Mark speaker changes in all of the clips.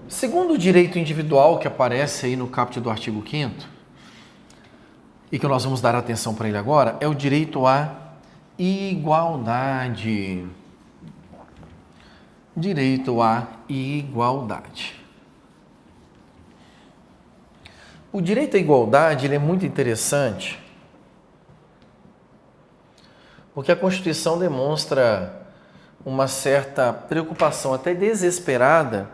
Speaker 1: Segundo o direito individual que aparece aí no caput do artigo 5º, e que nós vamos dar atenção para ele agora, é o direito à igualdade. Direito à igualdade. O direito à igualdade ele é muito interessante porque a Constituição demonstra uma certa preocupação, até desesperada,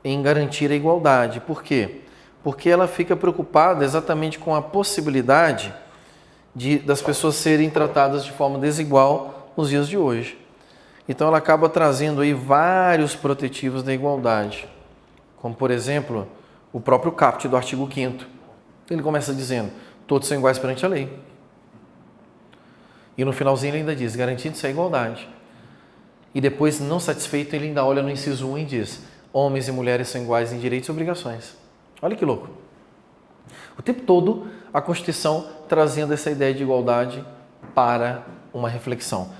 Speaker 1: em garantir a igualdade. Por quê? Porque ela fica preocupada exatamente com a possibilidade das pessoas serem tratadas de forma desigual nos dias de hoje. Então ela acaba trazendo aí vários protetivos da igualdade, como por exemplo, o próprio caput do artigo 5º. Ele começa dizendo, todos são iguais perante a lei. E no finalzinho ele ainda diz, garantindo-se a igualdade. E depois, não satisfeito, ele ainda olha no inciso 1 e diz, homens e mulheres são iguais em direitos e obrigações. Olha que louco. O tempo todo, a Constituição trazendo essa ideia de igualdade para uma reflexão.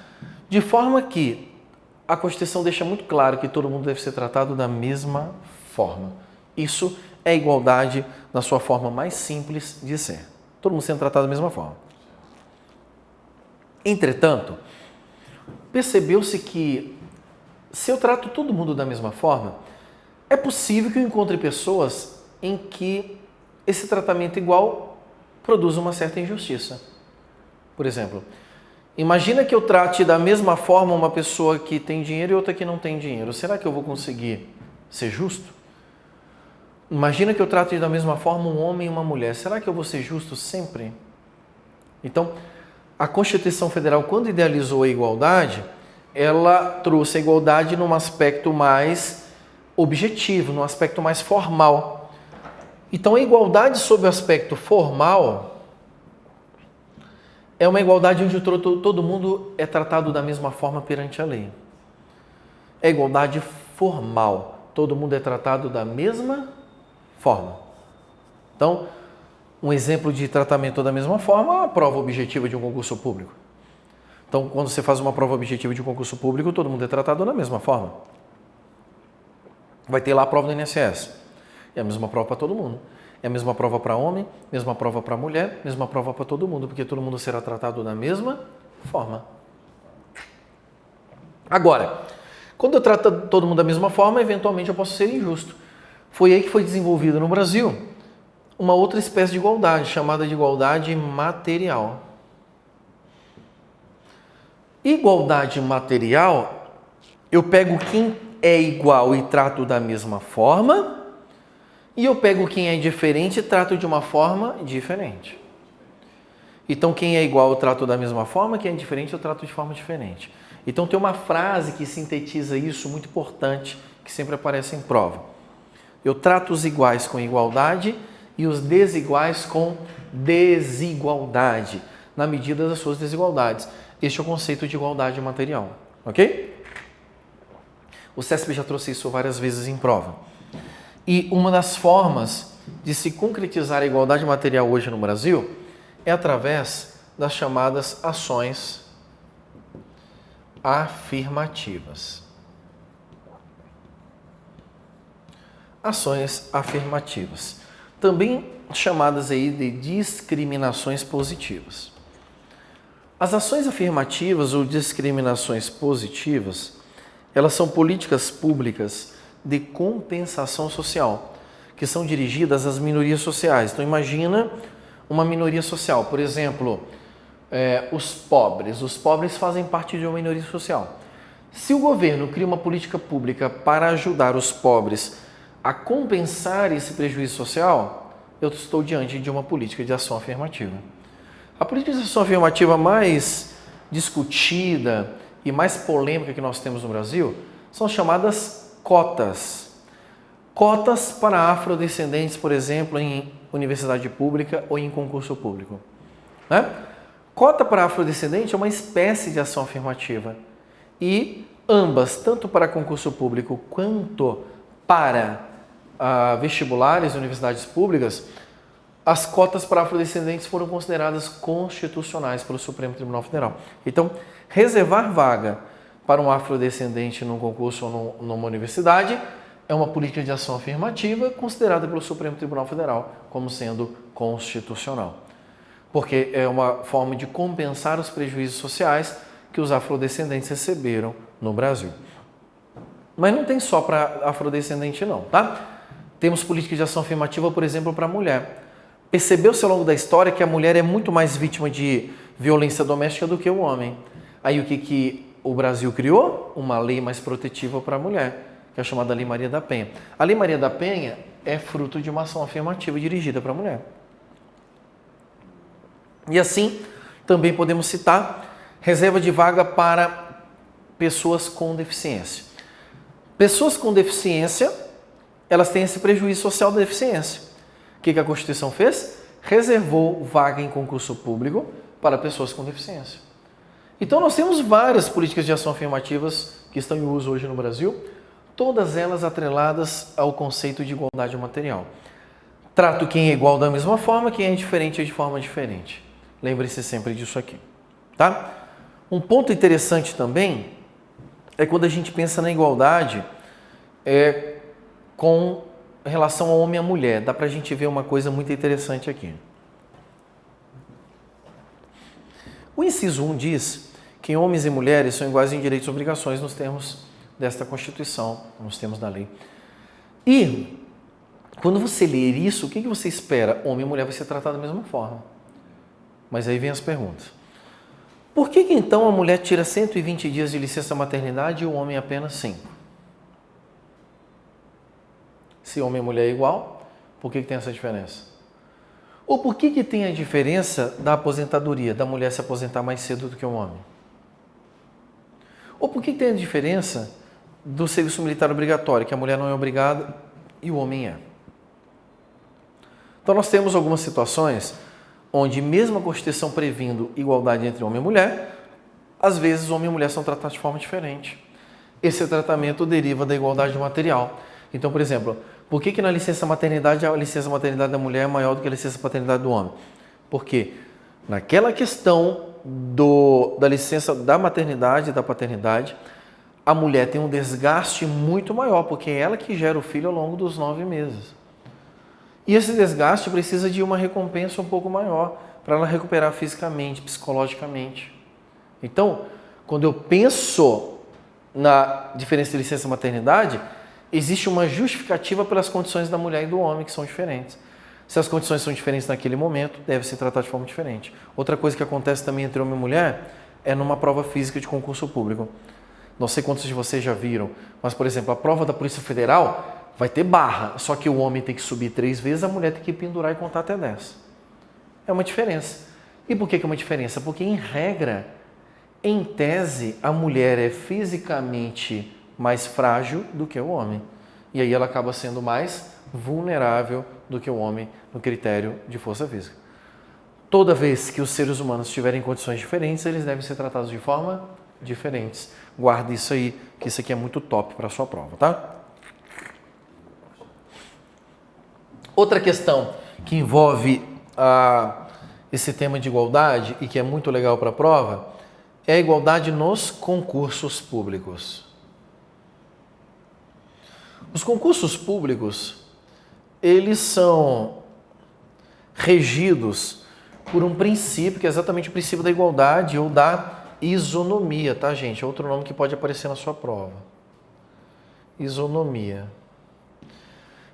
Speaker 1: De forma que a Constituição deixa muito claro que todo mundo deve ser tratado da mesma forma. Isso é igualdade na sua forma mais simples de ser. Todo mundo sendo tratado da mesma forma. Entretanto, percebeu-se que se eu trato todo mundo da mesma forma, é possível que eu encontre pessoas em que esse tratamento igual produza uma certa injustiça. Por exemplo, imagina que eu trate da mesma forma uma pessoa que tem dinheiro e outra que não tem dinheiro. Será que eu vou conseguir ser justo? Imagina que eu trate da mesma forma um homem e uma mulher. Será que eu vou ser justo sempre? Então, a Constituição Federal, quando idealizou a igualdade, ela trouxe a igualdade num aspecto mais objetivo, num aspecto mais formal. Então, a igualdade sob o aspecto formal é uma igualdade onde todo mundo é tratado da mesma forma perante a lei. É igualdade formal, todo mundo é tratado da mesma forma. Então, um exemplo de tratamento da mesma forma é a prova objetiva de um concurso público. Então, quando você faz uma prova objetiva de um concurso público, todo mundo é tratado da mesma forma. Vai ter lá a prova do INSS. É a mesma prova para todo mundo. É a mesma prova para homem, mesma prova para mulher, mesma prova para todo mundo, porque todo mundo será tratado da mesma forma. Agora, quando eu trato todo mundo da mesma forma, eventualmente eu posso ser injusto. Foi aí que foi desenvolvido no Brasil uma outra espécie de igualdade, chamada de igualdade material. Igualdade material, eu pego quem é igual e trato da mesma forma, e eu pego quem é diferente e trato de uma forma diferente. Então, quem é igual eu trato da mesma forma, quem é diferente eu trato de forma diferente. Então, tem uma frase que sintetiza isso, muito importante, que sempre aparece em prova. Eu trato os iguais com igualdade e os desiguais com desigualdade, na medida das suas desigualdades. Este é o conceito de igualdade material, ok? O CESP já trouxe isso várias vezes em prova. E uma das formas de se concretizar a igualdade material hoje no Brasil é através das chamadas ações afirmativas. Ações afirmativas, também chamadas aí de discriminações positivas. As ações afirmativas ou discriminações positivas, elas são políticas públicas de compensação social, que são dirigidas às minorias sociais. Então imagina uma minoria social, por exemplo, os pobres. Os pobres fazem parte de uma minoria social. Se o governo cria uma política pública para ajudar os pobres a compensar esse prejuízo social, eu estou diante de uma política de ação afirmativa. A política de ação afirmativa mais discutida e mais polêmica que nós temos no Brasil são chamadas cotas. Cotas para afrodescendentes, por exemplo, em universidade pública ou em concurso público. Cota para afrodescendente é uma espécie de ação afirmativa. E ambas, tanto para concurso público quanto para vestibulares e universidades públicas, as cotas para afrodescendentes foram consideradas constitucionais pelo Supremo Tribunal Federal. Então, reservar vaga para um afrodescendente num concurso ou numa universidade é uma política de ação afirmativa considerada pelo Supremo Tribunal Federal como sendo constitucional, porque é uma forma de compensar os prejuízos sociais que os afrodescendentes receberam no Brasil. Mas não tem só para afrodescendente não, tá? Temos política de ação afirmativa, por exemplo, para a mulher. Percebeu-se ao longo da história que a mulher é muito mais vítima de violência doméstica do que o homem. Aí o que o Brasil criou? Uma lei mais protetiva para a mulher, que é chamada Lei Maria da Penha. A Lei Maria da Penha é fruto de uma ação afirmativa dirigida para a mulher. E assim, também podemos citar reserva de vaga para pessoas com deficiência. Pessoas com deficiência, elas têm esse prejuízo social da deficiência. O que a Constituição fez? Reservou vaga em concurso público para pessoas com deficiência. Então nós temos várias políticas de ação afirmativas que estão em uso hoje no Brasil, todas elas atreladas ao conceito de igualdade material. Trato quem é igual da mesma forma, quem é diferente de forma diferente. Lembre-se sempre disso aqui, tá? Um ponto interessante também é quando a gente pensa na igualdade com relação ao homem e à mulher. Dá pra gente ver uma coisa muito interessante aqui. O inciso 1 diz que homens e mulheres são iguais em direitos e obrigações nos termos desta Constituição, nos termos da lei. E quando você ler isso, o que você espera? Homem e mulher vai ser tratado da mesma forma. Mas aí vem as perguntas. Por que então a mulher tira 120 dias de licença maternidade e o homem apenas 5? Se homem e mulher é igual, por que tem essa diferença? Ou por que tem a diferença da aposentadoria, da mulher se aposentar mais cedo do que o homem? Ou por que tem a diferença do serviço militar obrigatório, que a mulher não é obrigada e o homem é? Então nós temos algumas situações onde mesmo a Constituição previndo igualdade entre homem e mulher, às vezes homem e mulher são tratados de forma diferente. Esse tratamento deriva da igualdade material. Então, por exemplo, por que na licença maternidade a licença maternidade da mulher é maior do que a licença paternidade do homem? Porque naquela questão da licença da maternidade e da paternidade, a mulher tem um desgaste muito maior, porque é ela que gera o filho ao longo dos 9 meses. E esse desgaste precisa de uma recompensa um pouco maior para ela recuperar fisicamente, psicologicamente. Então, quando eu penso na diferença de licença maternidade, existe uma justificativa pelas condições da mulher e do homem que são diferentes. Se as condições são diferentes naquele momento, deve se tratar de forma diferente. Outra coisa que acontece também entre homem e mulher é numa prova física de concurso público. Não sei quantos de vocês já viram, mas, por exemplo, a prova da Polícia Federal vai ter barra, só que o homem tem que subir 3 vezes, a mulher tem que pendurar e contar até 10. É uma diferença. E por que é uma diferença? Porque, em regra, em tese, a mulher é fisicamente mais frágil do que o homem. E aí ela acaba sendo mais vulnerável do que o homem no critério de força física. Toda vez que os seres humanos tiverem condições diferentes, eles devem ser tratados de forma diferentes. Guarde isso aí, que isso aqui é muito top para a sua prova, tá? Outra questão que envolve esse tema de igualdade e que é muito legal para a prova é a igualdade nos concursos públicos. Os concursos públicos, eles são regidos por um princípio que é exatamente o princípio da igualdade ou da isonomia, tá, gente? É outro nome que pode aparecer na sua prova. Isonomia.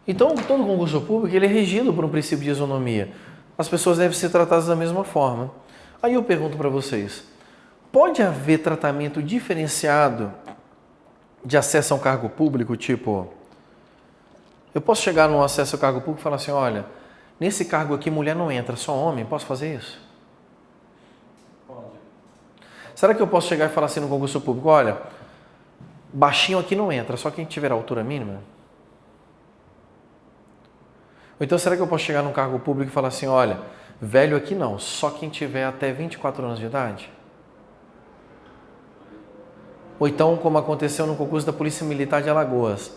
Speaker 1: Então, todo concurso público ele é regido por um princípio de isonomia. As pessoas devem ser tratadas da mesma forma. Aí eu pergunto para vocês, pode haver tratamento diferenciado de acesso a um cargo público? Tipo, eu posso chegar no acesso ao cargo público e falar assim, olha, nesse cargo aqui mulher não entra, só homem, posso fazer isso? Pode. Será que eu posso chegar e falar assim no concurso público, olha, baixinho aqui não entra, só quem tiver a altura mínima? Ou então, será que eu posso chegar num cargo público e falar assim, olha, velho aqui não, só quem tiver até 24 anos de idade? Ou então, como aconteceu no concurso da Polícia Militar de Alagoas,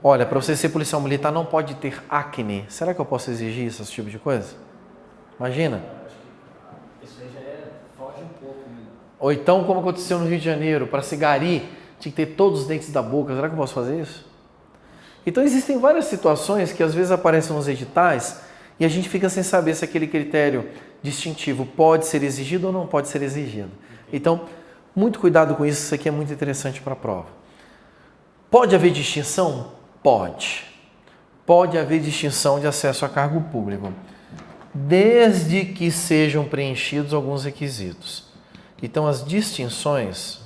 Speaker 1: olha, para você ser policial militar não pode ter acne. Será que eu posso exigir esse tipo de coisa? Imagina.
Speaker 2: Isso aí já foge um pouco. Né?
Speaker 1: Ou então, como aconteceu no Rio de Janeiro, para se garir, tinha que ter todos os dentes da boca. Será que eu posso fazer isso? Então existem várias situações que às vezes aparecem nos editais e a gente fica sem saber se aquele critério distintivo pode ser exigido ou não pode ser exigido. Então, muito cuidado com isso aqui é muito interessante para a prova. Pode haver distinção? Pode. Pode haver distinção de acesso a cargo público, desde que sejam preenchidos alguns requisitos. Então, as distinções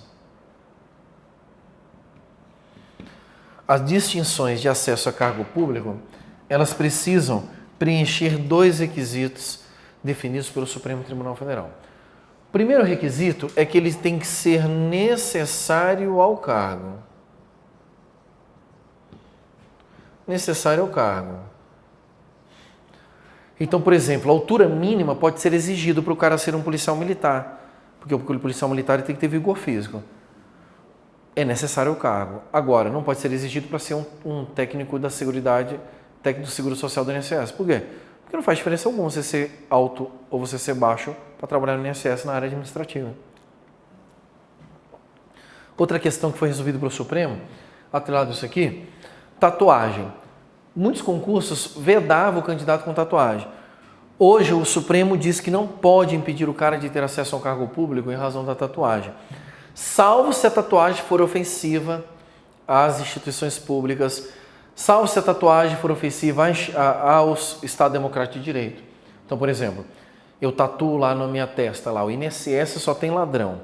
Speaker 1: de acesso a cargo público, elas precisam preencher 2 requisitos definidos pelo Supremo Tribunal Federal. O primeiro requisito é que ele tem que ser necessário ao cargo. Necessário ao cargo. Então, por exemplo, a altura mínima pode ser exigido para o cara ser um policial militar, porque o policial militar tem que ter vigor físico. É necessário ao cargo. Agora, não pode ser exigido para ser um técnico da Seguridade, técnico do Seguro Social do INSS. Por quê? Porque não faz diferença alguma você ser alto ou você ser baixo para trabalhar no INSS na área administrativa. Outra questão que foi resolvida pelo Supremo, atrelado a isso aqui, tatuagem. Muitos concursos vedavam o candidato com tatuagem. Hoje o Supremo diz que não pode impedir o cara de ter acesso ao cargo público em razão da tatuagem, salvo se a tatuagem for ofensiva às instituições públicas, salvo se a tatuagem for ofensiva ao Estado Democrático de Direito. Então, por exemplo, eu tatuo lá na minha testa, lá, o INSS só tem ladrão.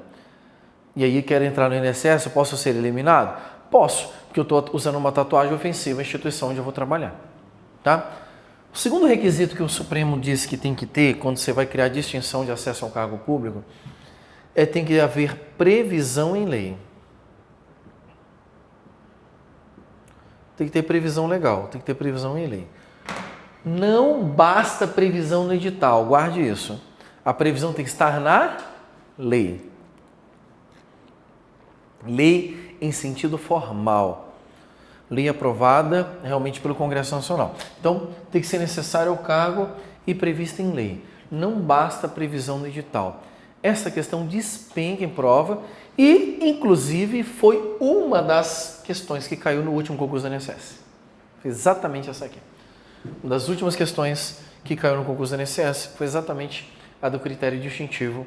Speaker 1: E aí quero entrar no INSS, eu posso ser eliminado? Posso, porque eu estou usando uma tatuagem ofensiva à instituição onde eu vou trabalhar. Tá? O segundo requisito que o Supremo diz que tem que ter quando você vai criar distinção de acesso ao cargo público é que tem que haver previsão em lei. Tem que ter previsão legal, tem que ter previsão em lei. Não basta previsão no edital, guarde isso. A previsão tem que estar na lei. Lei em sentido formal. Lei aprovada realmente pelo Congresso Nacional. Então, tem que ser necessário ao cargo e prevista em lei. Não basta previsão no edital. Essa questão despenca em prova e, inclusive, foi uma das questões que caiu no último concurso da INSS. Foi exatamente essa aqui. Uma das últimas questões que caiu no concurso da INSS foi exatamente a do critério distintivo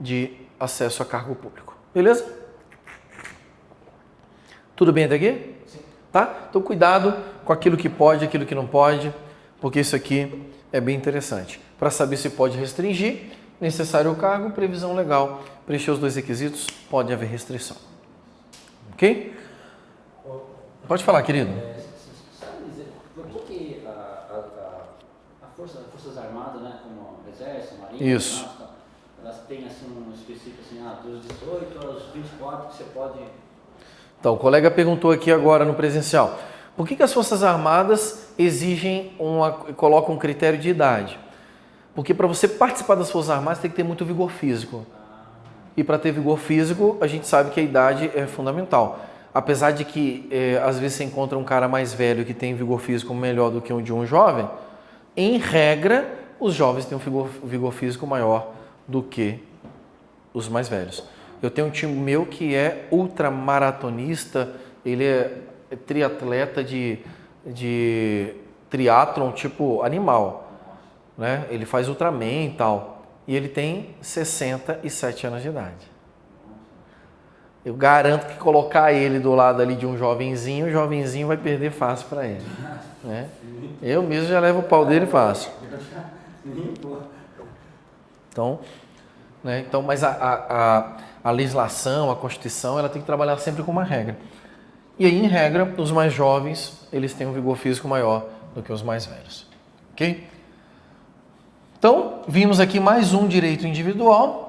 Speaker 1: de acesso a cargo público. Beleza? Tudo bem até aqui?
Speaker 2: Sim.
Speaker 1: Tá? Então, cuidado com aquilo que pode, aquilo que não pode, porque isso aqui é bem interessante. Para saber se pode restringir, necessário ao cargo, previsão legal. Preencher os 2 requisitos, pode haver restrição. Ok? Pode falar, querido.
Speaker 2: Sabe dizer por que Forças Armadas, né, como Exército, Marinha,
Speaker 1: Isso.
Speaker 2: elas têm assim, um específico assim, dos 18 aos 24 que você pode...
Speaker 1: Então, o colega perguntou aqui agora no presencial, por que as Forças Armadas colocam um critério de idade? Porque para você participar das Forças Armadas tem que ter muito vigor físico. E para ter vigor físico, a gente sabe que a idade é fundamental. Apesar de que, às vezes, você encontra um cara mais velho que tem vigor físico melhor do que o de um jovem, em regra, os jovens têm um vigor físico maior do que os mais velhos. Eu tenho um time meu que é ultramaratonista, ele é triatleta de triatlon tipo animal, né? Ele faz Ultraman e tal, e ele tem 67 anos de idade. Eu garanto que colocar ele do lado ali de um jovenzinho, o jovenzinho vai perder fácil para ele, né? Eu mesmo já levo o pau dele fácil. Então, né? Então, mas a legislação, a Constituição, ela tem que trabalhar sempre com uma regra. E aí, em regra, os mais jovens, eles têm um vigor físico maior do que os mais velhos. Ok? Então, vimos aqui mais um direito individual.